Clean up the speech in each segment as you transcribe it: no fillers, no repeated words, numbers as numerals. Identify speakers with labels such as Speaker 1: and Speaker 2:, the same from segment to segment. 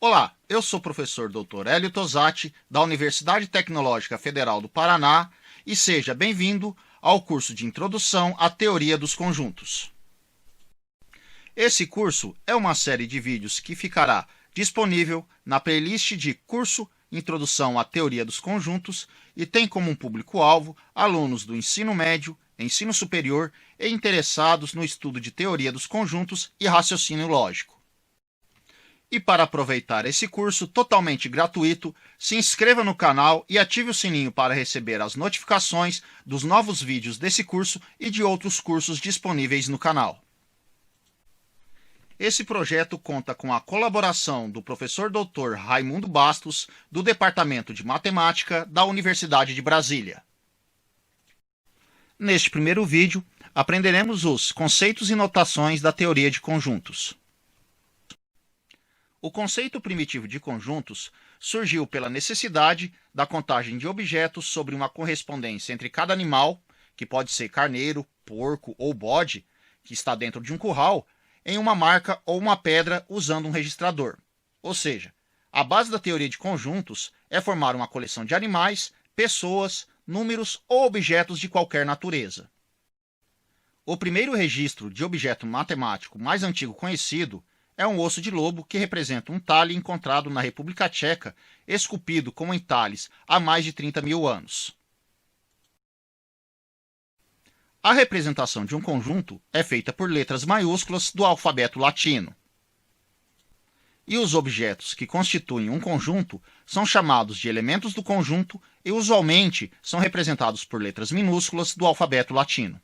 Speaker 1: Olá, eu sou o professor Dr. Hélio Tosati, da Universidade Tecnológica Federal do Paraná, e seja bem-vindo ao curso de Introdução à Teoria dos Conjuntos. Esse curso é uma série de vídeos que ficará disponível na playlist de Curso Introdução à Teoria dos Conjuntos e tem como público-alvo alunos do ensino médio, ensino superior e interessados no estudo de teoria dos conjuntos e raciocínio lógico. E para aproveitar esse curso totalmente gratuito, se inscreva no canal e ative o sininho para receber as notificações dos novos vídeos desse curso e de outros cursos disponíveis no canal. Esse projeto conta com a colaboração do professor Dr. Raimundo Bastos, do Departamento de Matemática da Universidade de Brasília. Neste primeiro vídeo, aprenderemos os conceitos e notações da teoria de conjuntos. O conceito primitivo de conjuntos surgiu pela necessidade da contagem de objetos sobre uma correspondência entre cada animal, que pode ser carneiro, porco ou bode, que está dentro de um curral, em uma marca ou uma pedra usando um registrador. Ou seja, a base da teoria de conjuntos é formar uma coleção de animais, pessoas, números ou objetos de qualquer natureza. O primeiro registro de objeto matemático mais antigo conhecido é um osso de lobo que representa um talhe encontrado na República Tcheca, esculpido como entalhes há mais de 30 mil anos. A representação de um conjunto é feita por letras maiúsculas do alfabeto latino. E os objetos que constituem um conjunto são chamados de elementos do conjunto e usualmente são representados por letras minúsculas do alfabeto latino.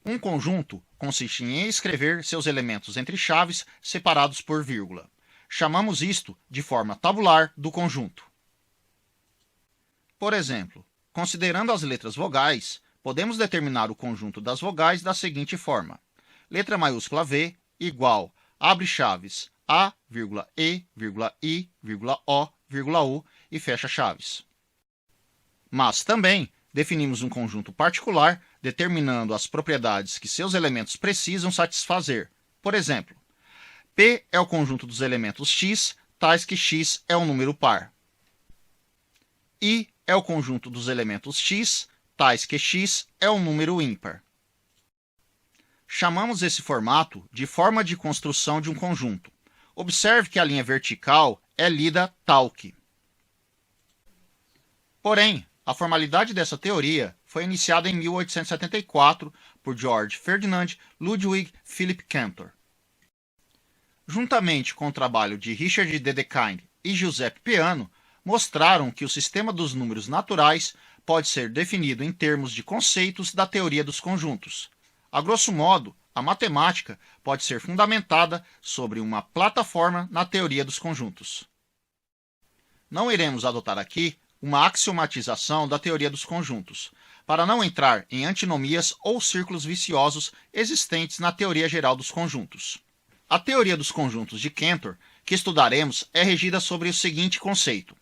Speaker 1: Um conjunto consiste em escrever seus elementos entre chaves separados por vírgula. Chamamos isto de forma tabular do conjunto. Por exemplo, considerando as letras vogais, podemos determinar o conjunto das vogais da seguinte forma: letra maiúscula V igual, abre chaves, A, E, I, O, U e fecha chaves. Mas também definimos um conjunto particular, determinando as propriedades que seus elementos precisam satisfazer. Por exemplo, P é o conjunto dos elementos x, tais que x é um número par. I é o conjunto dos elementos x, tais que x é um número ímpar. Chamamos esse formato de forma de construção de um conjunto. Observe que a linha vertical é lida tal que. Porém, a formalidade dessa teoria foi iniciada em 1874 por George Ferdinand Ludwig Philipp Cantor. Juntamente com o trabalho de Richard Dedekind e Giuseppe Peano, mostraram que o sistema dos números naturais pode ser definido em termos de conceitos da teoria dos conjuntos. A grosso modo, a matemática pode ser fundamentada sobre uma plataforma na teoria dos conjuntos. Não iremos adotar aqui uma axiomatização da teoria dos conjuntos, para não entrar em antinomias ou círculos viciosos existentes na teoria geral dos conjuntos. A teoria dos conjuntos de Cantor, que estudaremos, é regida sobre o seguinte conceito: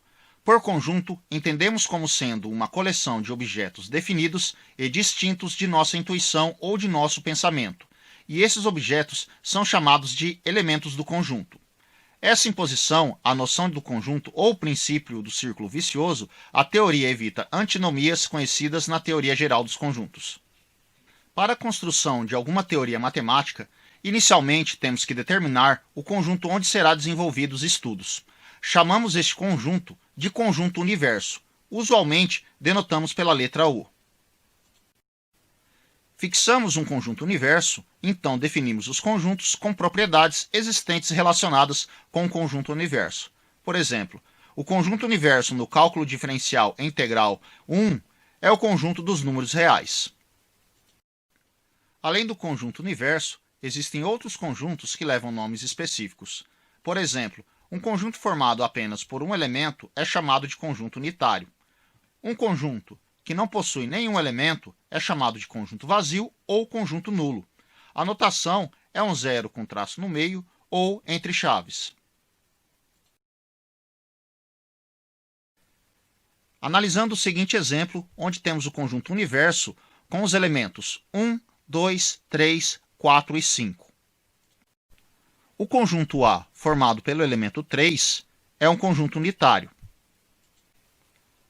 Speaker 1: por conjunto, entendemos como sendo uma coleção de objetos definidos e distintos de nossa intuição ou de nosso pensamento, e esses objetos são chamados de elementos do conjunto. Essa imposição à noção do conjunto ou princípio do círculo vicioso, a teoria evita antinomias conhecidas na teoria geral dos conjuntos. Para a construção de alguma teoria matemática, inicialmente temos que determinar o conjunto onde será desenvolvidos estudos. Chamamos este conjunto de conjunto universo. Usualmente denotamos pela letra U. Fixamos um conjunto universo, então definimos os conjuntos com propriedades existentes relacionadas com o conjunto universo. Por exemplo, o conjunto universo no cálculo diferencial integral 1 é o conjunto dos números reais. Além do conjunto universo, existem outros conjuntos que levam nomes específicos. Por exemplo, um conjunto formado apenas por um elemento é chamado de conjunto unitário. Um conjunto que não possui nenhum elemento é chamado de conjunto vazio ou conjunto nulo. A notação é um zero com traço no meio ou entre chaves. Analisando o seguinte exemplo, onde temos o conjunto universo com os elementos 1, 2, 3, 4 e 5. O conjunto A, formado pelo elemento 3, é um conjunto unitário.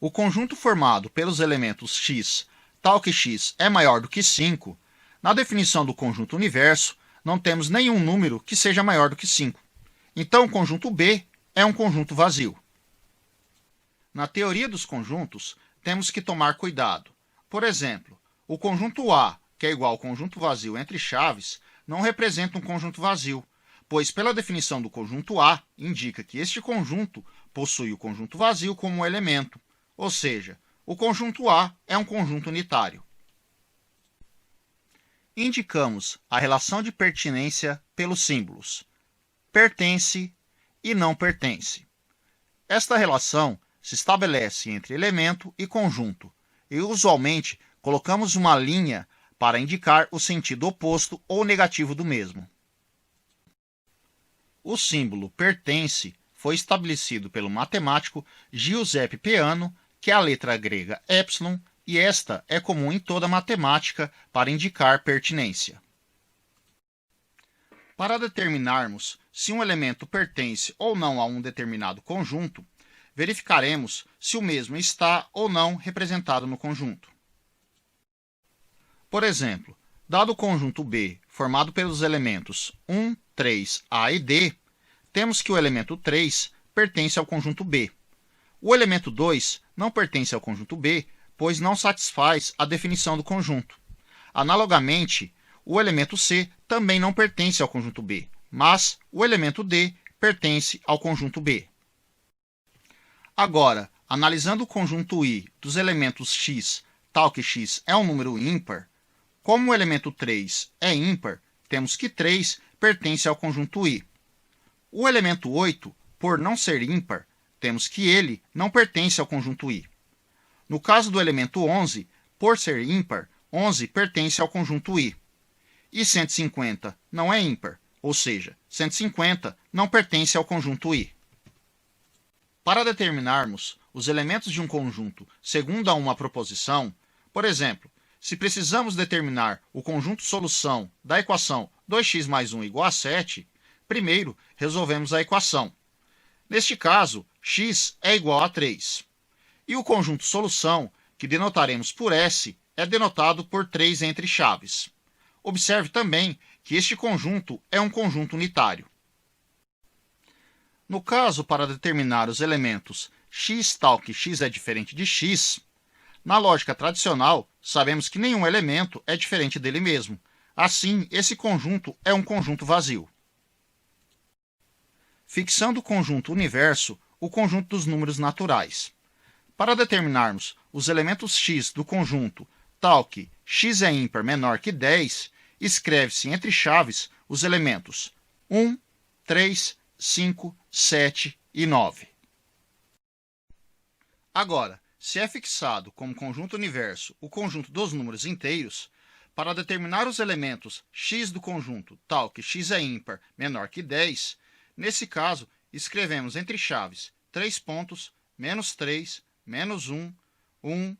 Speaker 1: O conjunto formado pelos elementos x, tal que x é maior do que 5, na definição do conjunto universo, não temos nenhum número que seja maior do que 5. Então, o conjunto B é um conjunto vazio. Na teoria dos conjuntos, temos que tomar cuidado. Por exemplo, o conjunto A, que é igual ao conjunto vazio entre chaves, não representa um conjunto vazio, pois pela definição do conjunto A, indica que este conjunto possui o conjunto vazio como um elemento, ou seja, o conjunto A é um conjunto unitário. Indicamos a relação de pertinência pelos símbolos pertence e não pertence. Esta relação se estabelece entre elemento e conjunto, e usualmente colocamos uma linha para indicar o sentido oposto ou negativo do mesmo. O símbolo pertence foi estabelecido pelo matemático Giuseppe Peano, que é a letra grega epsilon, e esta é comum em toda matemática para indicar pertinência. Para determinarmos se um elemento pertence ou não a um determinado conjunto, verificaremos se o mesmo está ou não representado no conjunto. Por exemplo, dado o conjunto B, formado pelos elementos 1, 3, A e D, temos que o elemento 3 pertence ao conjunto B. O elemento 2 não pertence ao conjunto B, pois não satisfaz a definição do conjunto. Analogamente, o elemento C também não pertence ao conjunto B, mas o elemento D pertence ao conjunto B. Agora, analisando o conjunto I dos elementos x, tal que x é um número ímpar, como o elemento 3 é ímpar, temos que 3 pertence ao conjunto I. O elemento 8, por não ser ímpar, temos que ele não pertence ao conjunto I. No caso do elemento 11, por ser ímpar, 11 pertence ao conjunto I. E 150 não é ímpar, ou seja, 150 não pertence ao conjunto I. Para determinarmos os elementos de um conjunto segundo a uma proposição, por exemplo, se precisamos determinar o conjunto solução da equação 2x mais 1 igual a 7, primeiro resolvemos a equação. Neste caso, x é igual a 3. E o conjunto solução, que denotaremos por S, é denotado por 3 entre chaves. Observe também que este conjunto é um conjunto unitário. No caso, para determinar os elementos x tal que x é diferente de x, na lógica tradicional, sabemos que nenhum elemento é diferente dele mesmo. Assim, esse conjunto é um conjunto vazio. Fixando o conjunto universo, o conjunto dos números naturais. Para determinarmos os elementos x do conjunto tal que x é ímpar menor que 10, escreve-se entre chaves os elementos 1, 3, 5, 7 e 9. Agora, se é fixado como conjunto universo o conjunto dos números inteiros, para determinar os elementos x do conjunto tal que x é ímpar menor que 10, nesse caso, escrevemos entre chaves 3 pontos, menos 3, menos 1, 1,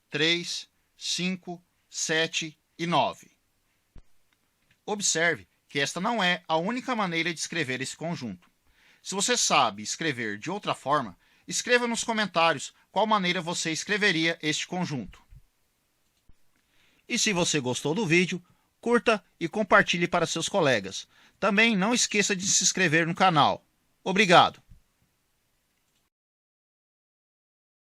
Speaker 1: 3, 5, 7 e 9. Observe que esta não é a única maneira de escrever esse conjunto. Se você sabe escrever de outra forma, escreva nos comentários qual maneira você escreveria este conjunto. E se você gostou do vídeo, curta e compartilhe para seus colegas. Também não esqueça de se inscrever no canal. Obrigado!